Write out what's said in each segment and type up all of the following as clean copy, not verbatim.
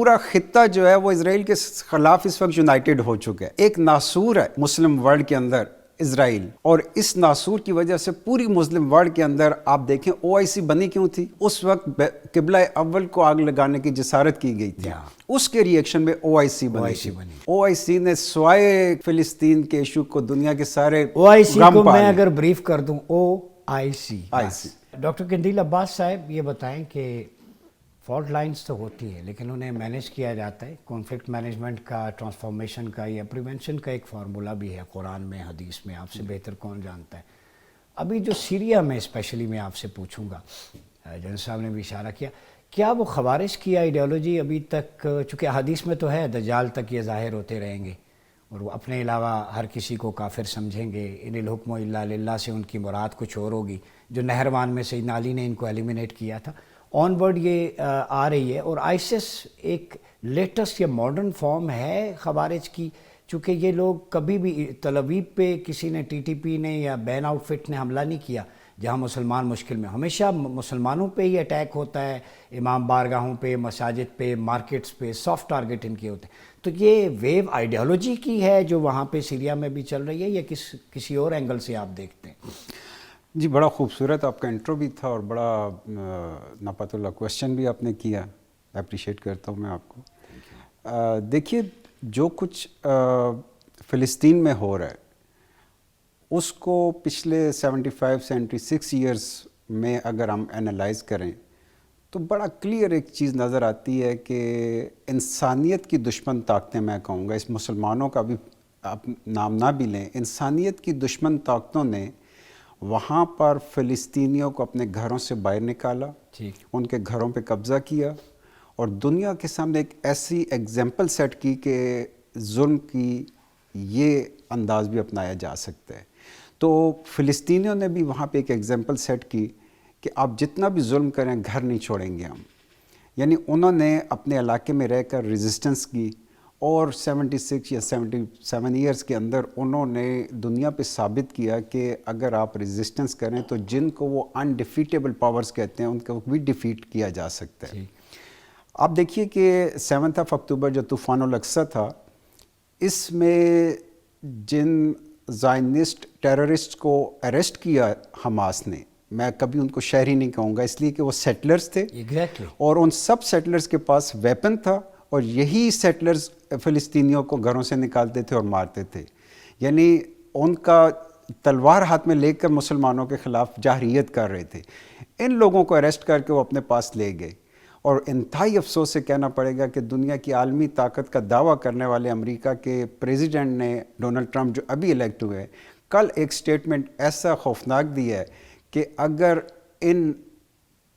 پورا خطہ جو ہے وہ اسرائیل کے خلاف اس وقت یونائٹڈ ہو چکا ہے. ایک ناسور ہے مسلم ورلڈ کے اندر اسرائیل, اور اس ناسور کی وجہ سے پوری مسلم ورلڈ کے اندر آپ دیکھیں OIC بنی کیوں تھی. اس وقت قبلہ اول کو آگ لگانے کی جسارت کی گئی تھی, اس کے ریئیکشن میں OIC بنی. OIC نے سوائے فلسطین کے ایشو کو دنیا کے سارے OIC کو میں اگر بریف کر دوں OIC. ڈاکٹر قندیل عباس صاحب یہ بتائیں کہ فالٹ لائنز تو ہوتی ہے لیکن انہیں مینیج کیا جاتا ہے. کانفلکٹ مینجمنٹ کا, ٹرانسفارمیشن کا یا پریونشن کا ایک فارمولا بھی ہے قرآن میں, حدیث میں, آپ سے بہتر کون جانتا ہے. ابھی جو سیریا میں اسپیشلی میں آپ سے پوچھوں گا, جنرل صاحب نے بھی اشارہ کیا, کیا وہ خوارج کی آئیڈیالوجی ابھی تک, چونکہ حدیث میں تو ہے دجال تک یہ ظاہر ہوتے رہیں گے اور وہ اپنے علاوہ ہر کسی کو کافر سمجھیں گے, ان الحکم الا للہ سے ان کی مراد کچھ اور ہوگی, جو نہروان میں سیدنا علی نے ان کو ایلیمینیٹ کیا تھا, آن ورڈ یہ آ رہی ہے. اور آئسس ایک لیٹسٹ یا ماڈرن فارم ہے خوارج کی, چونکہ یہ لوگ کبھی بھی تل ابیب پہ کسی نے TTP نے یا بین آؤٹ فٹ نے حملہ نہیں کیا جہاں مسلمان مشکل میں, ہمیشہ مسلمانوں پہ ہی اٹیک ہوتا ہے, امام بارگاہوں پہ, مساجد پہ, مارکیٹس پہ, سافٹ ٹارگٹ ان کے ہوتے ہیں. تو یہ ویو آئیڈیالوجی کی ہے جو وہاں پہ سیریا میں بھی چل رہی ہے یا کسی اور اینگل سے آپ دیکھتے ہیں؟ جی بڑا خوبصورت آپ کا انٹرو بھی تھا اور بڑا ناپتہ اللہ کویسچن بھی آپ نے کیا, اپریشیٹ کرتا ہوں میں آپ کو. دیکھیے جو کچھ فلسطین میں ہو رہا ہے اس کو پچھلے 75-76 ایئرس میں اگر ہم انالائز کریں تو بڑا کلیئر ایک چیز نظر آتی ہے کہ انسانیت کی دشمن طاقتیں, میں کہوں گا اس مسلمانوں کا بھی آپ نام نہ بھی لیں, انسانیت کی دشمن طاقتوں نے وہاں پر فلسطینیوں کو اپنے گھروں سے باہر نکالا, ان کے گھروں پہ قبضہ کیا اور دنیا کے سامنے ایک ایسی ایگزامپل سیٹ کی کہ ظلم کی یہ انداز بھی اپنایا جا سکتا ہے. تو فلسطینیوں نے بھی وہاں پہ ایک ایگزامپل سیٹ کی کہ آپ جتنا بھی ظلم کریں گھر نہیں چھوڑیں گے ہم. یعنی انہوں نے اپنے علاقے میں رہ کر ریزسٹنس کی اور 76 یا 77 ایئرس کے اندر انہوں نے دنیا پہ ثابت کیا کہ اگر آپ ریزسٹنس کریں تو جن کو وہ انڈیفیٹیبل پاورز کہتے ہیں ان کو بھی ڈیفیٹ کیا جا سکتا ہے. آپ دیکھیے کہ 7 اکتوبر جو طوفان الاقصی تھا, اس میں جن زائنسٹ ٹیررسٹ کو اریسٹ کیا حماس نے, میں کبھی ان کو شہری نہیں کہوں گا اس لیے کہ وہ سیٹلرز تھے اور ان سب سیٹلرز کے پاس ویپن تھا اور یہی سیٹلرز فلسطینیوں کو گھروں سے نکالتے تھے اور مارتے تھے. یعنی ان کا تلوار ہاتھ میں لے کر مسلمانوں کے خلاف جاہریت کر رہے تھے. ان لوگوں کو اریسٹ کر کے وہ اپنے پاس لے گئے اور انتہائی افسوس سے کہنا پڑے گا کہ دنیا کی عالمی طاقت کا دعویٰ کرنے والے امریکہ کے پریزیڈنٹ نے, ڈونلڈ ٹرمپ جو ابھی الیکٹ ہوئے, کل ایک سٹیٹمنٹ ایسا خوفناک دی ہے کہ اگر ان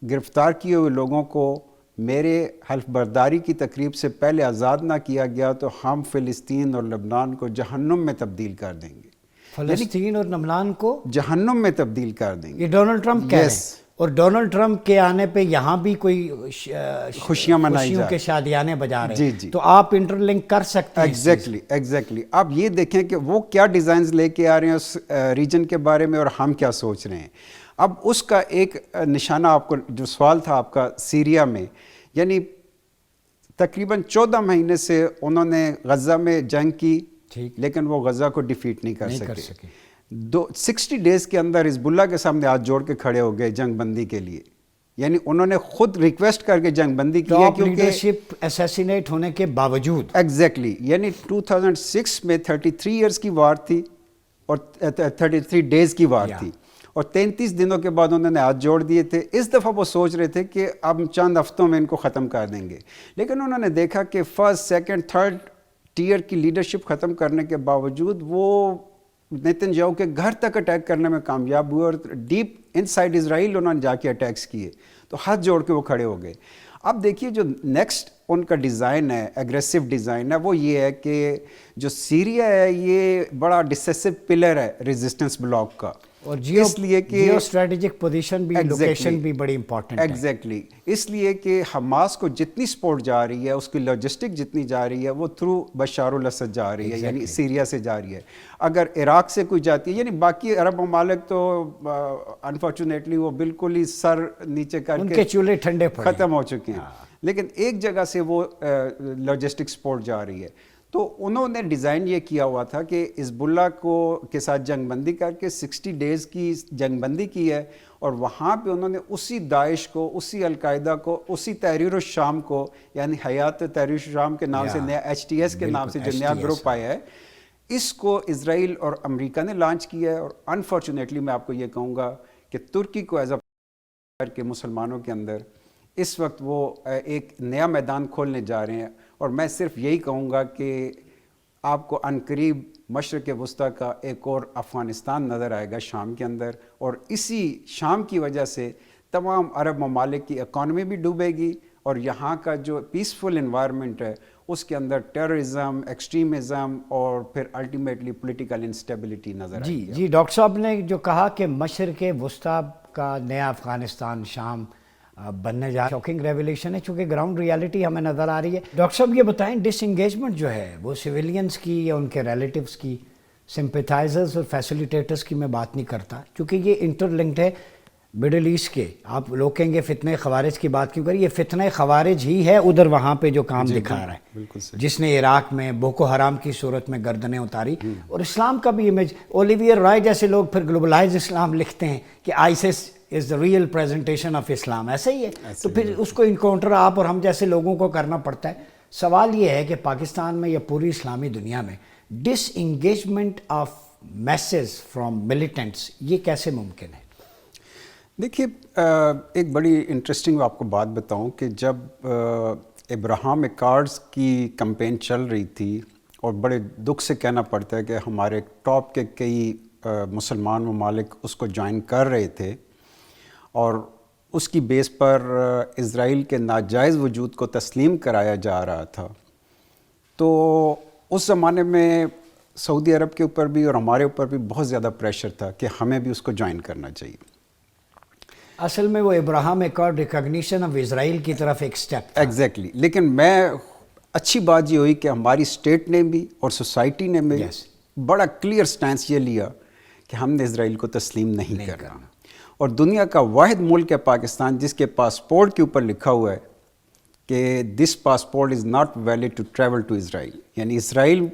گرفتار کیے ہوئے لوگوں کو میرے حلف برداری کی تقریب سے پہلے آزاد نہ کیا گیا تو ہم فلسطین اور لبنان کو جہنم میں تبدیل کر دیں گے. فلسطین اور لبنان کو جہنم میں تبدیل کر دیں گے, یہ ڈونلڈ ٹرمپ کہہ رہے ہیں. اور ڈونلڈ ٹرمپ کے آنے پہ یہاں بھی کوئی خوشیاں منائی کے شادیانے بجا رہے ہیں. جی تو آپ انٹر لنک کر سکتے ہیں. ایگزیکٹلی. آپ یہ دیکھیں کہ وہ کیا ڈیزائنز لے کے آ رہے ہیں اس ریجن کے بارے میں اور ہم کیا سوچ رہے ہیں. اب اس کا ایک نشانہ آپ کو, جو سوال تھا آپ کا سیریا میں, یعنی تقریباً 14 مہینے سے انہوں نے غزہ میں جنگ کی لیکن وہ غزہ کو ڈیفیٹ نہیں کر سکے. 60 ڈیز کے اندر حزب اللہ کے سامنے ہاتھ جوڑ کے کھڑے ہو گئے جنگ بندی کے لیے. یعنی انہوں نے خود ریکویسٹ کر کے جنگ بندی کی ہے کیونکہ لیڈرشپ اسیسینیٹ ہونے کے باوجود. ایگزیکٹلی. یعنی 2006 میں 33 ایئرس کی وار تھی اور 33 ڈیز کی وار تھی اور 33 دنوں کے بعد انہوں نے ہاتھ جوڑ دیے تھے. اس دفعہ وہ سوچ رہے تھے کہ اب چند ہفتوں میں ان کو ختم کر دیں گے, لیکن انہوں نے دیکھا کہ فرسٹ سیکنڈ تھرڈ ٹیئر کی لیڈرشپ ختم کرنے کے باوجود وہ نیتن یاہو کے گھر تک اٹیک کرنے میں کامیاب ہوئے اور ڈیپ ان سائڈ اسرائیل انہوں نے جا کے اٹیکس کیے. تو ہاتھ جوڑ کے وہ کھڑے ہو گئے. اب دیکھیے جو نیکسٹ ان کا ڈیزائن ہے, ایگریسو ڈیزائن ہے, وہ یہ ہے کہ جو سیریا ہے یہ بڑا ڈسیسو پلر ہے ریزسٹنس بلاک کا, اور اس لیے کہ جیو اسٹریٹجک پوزیشن بھی, لوکیشن بھی بڑی امپورٹنٹ ہے. ایگزیکٹلی. اس لیے کہ حماس کو جتنی سپورٹ جا رہی ہے, اس کی لاجسٹک جتنی جا رہی ہے, وہ تھرو بشار الاسد جا رہی ہے, یعنی سیریا سے جا رہی ہے. اگر عراق سے کوئی جاتی ہے, یعنی باقی عرب ممالک تو انفارچونیٹلی وہ بالکل ہی سر نیچے کر کے ان کے چولہے ٹھنڈے ختم ہو چکے ہیں. لیکن ایک جگہ سے وہ لاجسٹک سپورٹ جا رہی ہے. تو انہوں نے ڈیزائن یہ کیا ہوا تھا کہ حزب اللہ کے ساتھ جنگ بندی کر کے 60 ڈیز کی جنگ بندی کی ہے, اور وہاں پہ انہوں نے اسی داعش کو, اسی القاعدہ کو, اسی تحریر الشام کو, یعنی حیات تحریر الشام کے نام سے نیا HTS کے نام سے جو نیا گروپ آیا ہے, اس کو اسرائیل اور امریکہ نے لانچ کیا ہے. اور انفارچونیٹلی میں آپ کو یہ کہوں گا کہ ترکی کو ایز اے کے مسلمانوں کے اندر اس وقت وہ ایک نیا میدان کھولنے جا رہے ہیں. اور میں صرف یہی کہوں گا کہ آپ کو عنقریب مشرق وسطیٰ کا ایک اور افغانستان نظر آئے گا شام کے اندر, اور اسی شام کی وجہ سے تمام عرب ممالک کی اکانومی بھی ڈوبے گی, اور یہاں کا جو پیسفل انوائرمنٹ ہے اس کے اندر ٹیررزم, ایکسٹریمزم اور پھر الٹیمیٹلی پولیٹیکل انسٹیبلٹی نظر آئے گی. جی ڈاکٹر صاحب نے جو کہا کہ مشرق وسطیٰ کا نیا افغانستان شام بننے جا شاکنگ ریولیشن ہے, چونکہ گراؤنڈ ریالٹی ہمیں نظر آ رہی ہے. ڈاکٹر صاحب یہ بتائیں, ڈس انگیجمنٹ جو ہے وہ سویلینز کی یا ان کے ریلیٹیوز کی, سمپیتھائزرز اور فیسیلیٹیٹرز کی میں بات نہیں کرتا, چونکہ یہ انٹر لنکڈ ہے مڈل ایسٹ کے. آپ لوگ کہیں گے فتنہ خوارج کی بات کیوں کری, یہ فتنہ خوارج ہی ہے ادھر وہاں پہ جو کام دکھا رہا ہے, جس نے عراق میں بوکو حرام کی صورت میں گردنیں اتاری. اور اسلام کا بھی امیج, اولیویئر رائے جیسے لوگ پھر گلوبلائز اسلام لکھتے ہیں کہ ISIS is the real presentation of Islam, ایسا ہی ہے. تو پھر اس کو انکاؤنٹر آپ اور ہم جیسے لوگوں کو کرنا پڑتا ہے. سوال یہ ہے کہ پاکستان میں یا پوری اسلامی دنیا میں disengagement of masses from militants یہ کیسے ممکن ہے؟ دیکھیے ایک بڑی انٹرسٹنگ آپ کو بات بتاؤں کہ جب ابراہام ایکارڈز کی کمپین چل رہی تھی, اور بڑے دکھ سے کہنا پڑتا ہے کہ ہمارے ٹاپ کے کئی مسلمان ممالک اس کو جوائن کر رہے تھے, اور اس کی بیس پر اسرائیل کے ناجائز وجود کو تسلیم کرایا جا رہا تھا, تو اس زمانے میں سعودی عرب کے اوپر بھی اور ہمارے اوپر بھی بہت زیادہ پریشر تھا کہ ہمیں بھی اس کو جوائن کرنا چاہیے. اصل میں وہ Abraham accord recognition of Israel کی طرف ایک سٹیپ. ایگزیکٹلی. لیکن میں اچھی بات یہ ہوئی کہ ہماری اسٹیٹ نے بھی اور سوسائٹی نے بھی بڑا کلیئر سٹینس یہ لیا کہ ہم نے اسرائیل کو تسلیم نہیں کرنا. اور دنیا کا واحد ملک ہے پاکستان جس کے پاسپورٹ کے اوپر لکھا ہوا ہے کہ this passport is not valid to travel to Israel, یعنی اسرائیل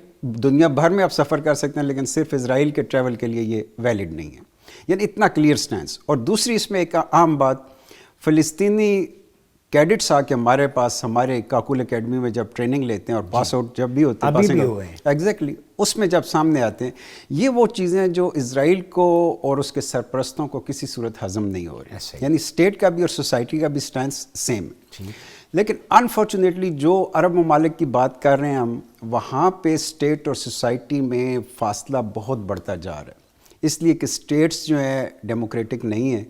دنیا بھر میں آپ سفر کر سکتے ہیں لیکن صرف اسرائیل کے ٹریول کے لیے یہ ویلڈ نہیں ہے. یعنی اتنا کلیئر سٹینس. اور دوسری اس میں ایک عام بات, فلسطینی کیڈٹس آ کے ہمارے پاس ہمارے کاکول اکیڈمی میں جب ٹریننگ لیتے ہیں اور پاس آؤٹ جب بھی ہوتے ہیں, ایگزیکٹلی اس میں جب سامنے آتے ہیں, یہ وہ چیزیں جو اسرائیل کو اور اس کے سرپرستوں کو کسی صورت ہضم نہیں ہو رہی. یعنی اسٹیٹ کا بھی اور سوسائٹی کا بھی سٹینس سیم ہے. لیکن انفارچونیٹلی جو عرب ممالک کی بات کر رہے ہیں ہم, وہاں پہ اسٹیٹ اور سوسائٹی میں فاصلہ بہت بڑھتا جا رہا ہے, اس لیے کہ اسٹیٹس جو ہیں ڈیموکریٹک نہیں ہیں,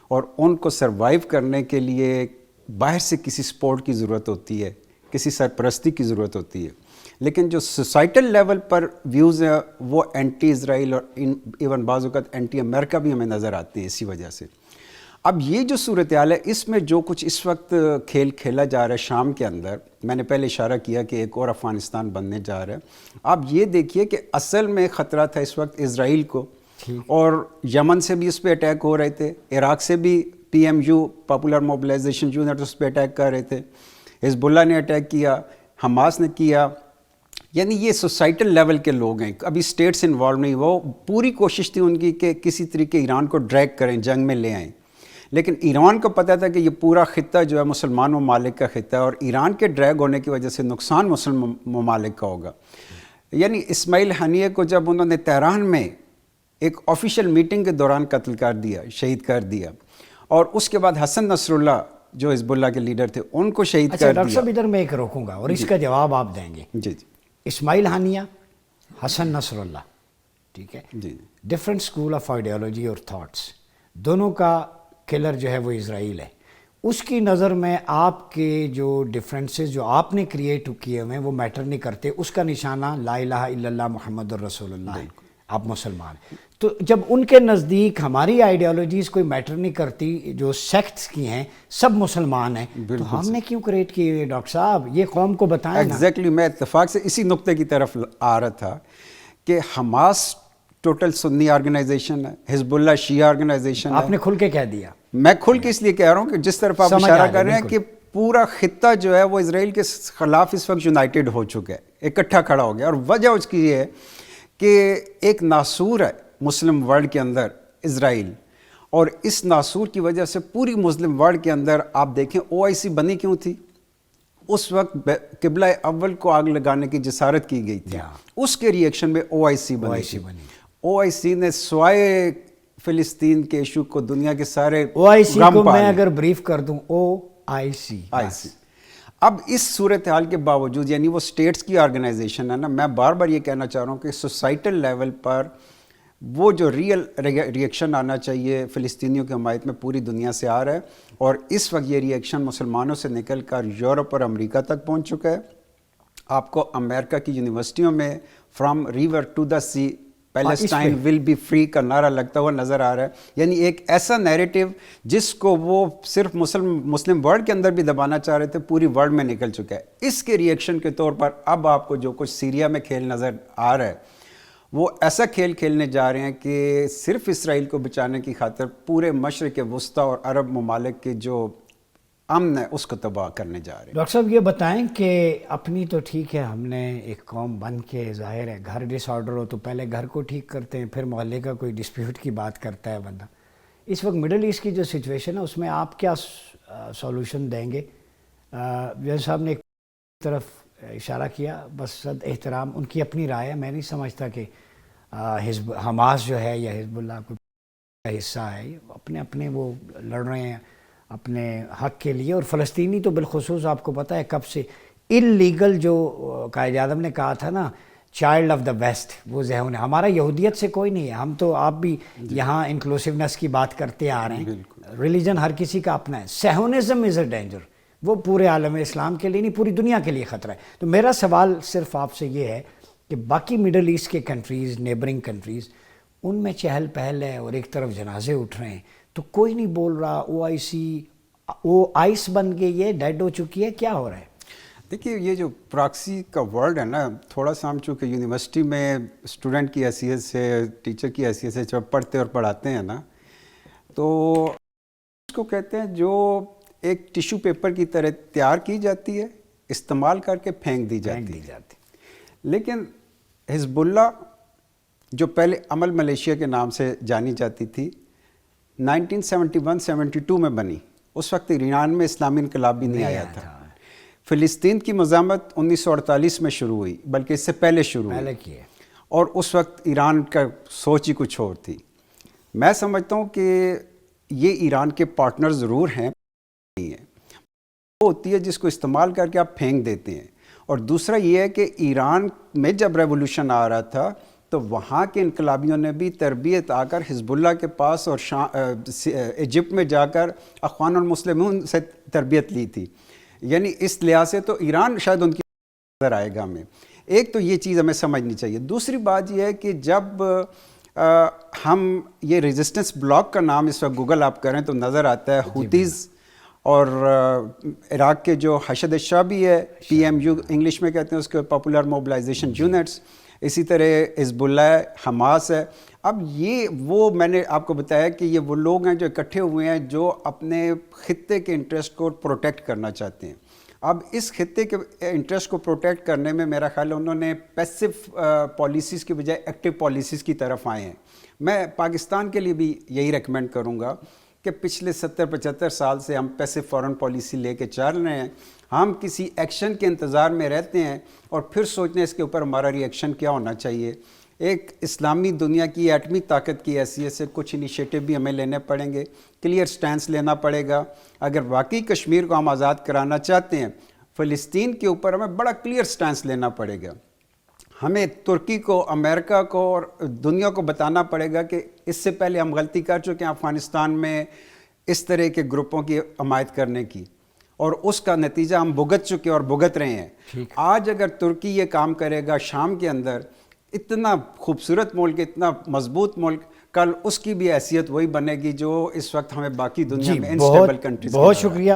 اور ان کو سروائیو کرنے کے لیے باہر سے کسی سپورٹ کی ضرورت ہوتی ہے, کسی سرپرستی کی ضرورت ہوتی ہے. لیکن جو سوسائٹل لیول پر ویوز ہیں وہ اینٹی اسرائیل اور ایون بعض اوقات اینٹی امریکہ بھی ہمیں نظر آتے ہیں اسی وجہ سے. اب یہ جو صورتحال ہے اس میں جو کچھ اس وقت کھیل کھیلا جا رہا ہے شام کے اندر, میں نے پہلے اشارہ کیا کہ ایک اور افغانستان بننے جا رہا ہے. آپ یہ دیکھیے کہ اصل میں خطرہ تھا اس وقت اسرائیل کو, اور یمن سے بھی اس پہ اٹیک ہو رہے تھے, عراق سے بھی PMU پاپولر موبلائزیشن یونٹ اس پہ اٹیک کر رہے تھے, حزب اللہ نے اٹیک کیا, حماس نے کیا. یعنی یہ سوسائٹل لیول کے لوگ ہیں, ابھی اسٹیٹس انوالو نہیں. وہ پوری کوشش تھی ان کی کہ کسی طریقے ایران کو ڈریگ کریں, جنگ میں لے آئیں, لیکن ایران کو پتہ تھا کہ یہ پورا خطہ جو ہے مسلمان ممالک کا خطہ ہے, اور ایران کے ڈریگ ہونے کی وجہ سے نقصان مسلم ممالک کا ہوگا. یعنی اسماعیل ہنیہ کو جب انہوں نے تہران میں ایک آفیشیل میٹنگ کے دوران قتل کر دیا, شہید کر دیا, اور اس کے بعد حسن نصر اللہ جو حزب اللہ کے لیڈر تھے ان کو شہید کر دیا. ڈاکٹر صاحب ادھر میں ایک روکوں گا اور اس کا جواب آپ دیں گے. جی اسماعیل ہنیہ, حسن نصر اللہ, ٹھیک ہے, جی ڈفرینٹ اسکول آف آئیڈیالوجی اور تھاٹس, دونوں کا کلر جو ہے وہ اسرائیل ہے. اس کی نظر میں آپ کے جو ڈفرینسز جو آپ نے کریٹ کیے ہوئے ہیں وہ میٹر نہیں کرتے, اس کا نشانہ لا الہ الا اللہ محمد الرسول اللہ ہے, آپ مسلمان ہیں. تو جب ان کے نزدیک ہماری آئیڈیالوجیز کوئی میٹر نہیں کرتی, جو سیکٹس کی ہیں سب مسلمان ہیں, تو ہم نے کیوں کریٹ کی ہوئی ڈاکٹر صاحب, یہ قوم کو بتائیں. ایگزیکٹلی میں اتفاق سے اسی نقطے کی طرف آ رہا تھا کہ حماس ٹوٹل سنی آرگنائزیشن ہے, حزب اللہ شیعہ آرگنائزیشن ہے. آپ نے کھل کے کہہ دیا. میں کھل کے اس لیے کہہ رہا ہوں کہ جس طرف آپ اشارہ کر رہے ہیں کہ پورا خطہ جو ہے وہ اسرائیل کے خلاف اس وقت یونائٹڈ ہو چکا ہے، اکٹھا کھڑا ہو گیا، اور وجہ اس کی یہ ہے کہ ایک ناسور ہے مسلم ورلڈ کے اندر اسرائیل، اور اس ناسور کی وجہ سے پوری مسلم ورلڈ کے اندر آپ دیکھیں OIC بنی کیوں تھی؟ اس وقت قبلہ اول کو آگ لگانے کی جسارت کی گئی تھی، اس کے ریئیکشن میں OIC بنی۔ OIC نے سوائے فلسطین کے ایشو کو دنیا کے سارے OIC کو میں اگر بریف کر دوں OIC اب اس صورتحال کے باوجود، یعنی وہ سٹیٹس کی آرگنائزیشن ہے نا، میں بار بار یہ کہنا چاہ رہا ہوں کہ سوسائٹل لیول پر وہ جو ریئل ریئیکشن آنا چاہیے فلسطینیوں کی حمایت میں پوری دنیا سے آ رہا ہے، اور اس وقت یہ ریئیکشن مسلمانوں سے نکل کر یورپ اور امریکہ تک پہنچ چکا ہے۔ آپ کو امریکہ کی یونیورسٹیوں میں from river to the sea Palestine will be free کا نعرہ لگتا ہوا نظر آ رہا ہے، یعنی ایک ایسا نیریٹو جس کو وہ صرف مسلم ورلڈ کے اندر بھی دبانا چاہ رہے تھے، پوری ورلڈ میں نکل چکا ہے۔ اس کے ریئیکشن کے طور پر اب آپ کو جو کچھ سیریا میں کھیل نظر آ رہا ہے، وہ ایسا کھیل کھیلنے جا رہے ہیں کہ صرف اسرائیل کو بچانے کی خاطر پورے مشرق وسطیٰ اور عرب ممالک کے جو امن ہے اس کو تباہ کرنے جا رہے ہیں۔ ڈاکٹر صاحب یہ بتائیں کہ اپنی تو ٹھیک ہے، ہم نے ایک قوم بن کے، ظاہر ہے گھر ڈس آرڈر ہو تو پہلے گھر کو ٹھیک کرتے ہیں، پھر محلے کا کوئی ڈسپیوٹ کی بات کرتا ہے بندہ۔ اس وقت مڈل ایسٹ کی جو سچویشن ہے اس میں آپ کیا سولوشن دیں گے؟ ویل صاحب نے ایک طرف اشارہ کیا، بس صد احترام ان کی اپنی رائے ہے، میں نہیں سمجھتا کہ حماس جو ہے یا حزب اللہ کوئی حصہ ہے، اپنے اپنے وہ لڑ رہے ہیں اپنے حق کے لیے، اور فلسطینی تو بالخصوص آپ کو پتہ ہے کب سے اللیگل، جو قائد اعظم نے کہا تھا نا چائلڈ آف دا ویسٹ، وہ ذہن ہے ہمارا، یہودیت سے کوئی نہیں ہے، ہم تو آپ بھی یہاں انکلوسیونیس کی بات کرتے آ رہے ہیں، ریلیجن ہر کسی کا اپنا ہے، سیہونزم از اے ڈینجر، وہ پورے عالم اسلام کے لیے نہیں پوری دنیا کے لیے خطرہ ہے۔ تو میرا سوال صرف آپ سے یہ ہے کہ باقی مڈل ایسٹ کے کنٹریز، نیبرنگ کنٹریز، ان میں چہل پہل ہے اور ایک طرف جنازے اٹھ رہے ہیں، تو کوئی نہیں بول رہا، OIC بن گئی ہے، ڈیڈ ہو چکی ہے، کیا ہو رہا ہے؟ دیکھیے یہ جو پراکسی کا ورڈ ہے نا، تھوڑا سا ہم چونکہ یونیورسٹی میں اسٹوڈنٹ کی حیثیت سے، ٹیچر کی حیثیت سے جب پڑھتے اور پڑھاتے ہیں نا، تو اس کو کہتے ہیں جو ایک ٹیشو پیپر کی طرح تیار کی جاتی ہے، استعمال کر کے پھینک دی جاتی ہے۔ لیکن حزب اللہ جو پہلے عمل ملیشیا کے نام سے جانی جاتی تھی، 1971-72 میں بنی، اس وقت ایران میں اسلامی انقلاب بھی نہیں آیا تھا۔ فلسطین کی مزاحمت 1948 میں شروع ہوئی، بلکہ اس سے پہلے شروع ہوئی، اور اس وقت ایران کا سوچ ہی کچھ اور تھی۔ میں سمجھتا ہوں کہ یہ ایران کے پارٹنر ضرور ہیں، وہ ہوتی ہے جس کو استعمال کر کے آپ پھینک دیتے ہیں۔ اور دوسرا یہ ہے کہ ایران میں جب ریولوشن آ رہا تھا تو وہاں کے انقلابیوں نے بھی تربیت آ کر حزب اللہ کے پاس اور ایجپٹ میں جا کر اخوان المسلمون سے تربیت لی تھی، یعنی اس لحاظ سے تو ایران شاید ان کی نظر آئے گا ہمیں۔ ایک تو یہ چیز ہمیں سمجھنی چاہیے۔ دوسری بات یہ ہے کہ جب ہم یہ ریزسٹنس بلاک کا نام اس وقت گوگل آپ کریں تو نظر آتا ہے، ہوتیز اور عراق کے جو حشد شعبی ہے، PMU انگلش میں کہتے ہیں اس کو، پاپولر موبلائزیشن یونٹس، اسی طرح حزب اللہ، حماس ہے۔ اب یہ وہ میں نے آپ کو بتایا کہ یہ وہ لوگ ہیں جو اکٹھے ہوئے ہیں جو اپنے خطے کے انٹرسٹ کو پروٹیکٹ کرنا چاہتے ہیں۔ اب اس خطے کے انٹرسٹ کو پروٹیکٹ کرنے میں میرا خیال ہے انہوں نے پیسو پالیسیز کی بجائے ایکٹیو پالیسیز کی طرف آئے ہیں۔ میں پاکستان کے لیے بھی یہی ریکمینڈ کروں گا کہ پچھلے 70-75 سال سے ہم پیسو فارن پالیسی لے کے چل رہے ہیں، ہم کسی ایکشن کے انتظار میں رہتے ہیں اور پھر سوچتے ہیں اس کے اوپر ہمارا ری ایکشن کیا ہونا چاہیے۔ ایک اسلامی دنیا کی ایٹمی طاقت کی حیثیت سے کچھ انیشیٹو بھی ہمیں لینے پڑیں گے، کلیئر سٹینس لینا پڑے گا۔ اگر واقعی کشمیر کو ہم آزاد کرانا چاہتے ہیں، فلسطین کے اوپر ہمیں بڑا کلیئر سٹینس لینا پڑے گا۔ ہمیں ترکی کو، امریکہ کو اور دنیا کو بتانا پڑے گا کہ اس سے پہلے ہم غلطی کر چکے ہیں افغانستان میں اس طرح کے گروپوں کی حمایت کرنے کی، اور اس کا نتیجہ ہم بھگت چکے اور بھگت رہے ہیں۔ آج اگر ترکی یہ کام کرے گا شام کے اندر، اتنا خوبصورت ملک، اتنا مضبوط ملک، کل اس کی بھی حیثیت وہی بنے گی جو اس وقت ہمیں باقی دنیا میں انسٹیبل کنٹریز۔ بہت شکریہ۔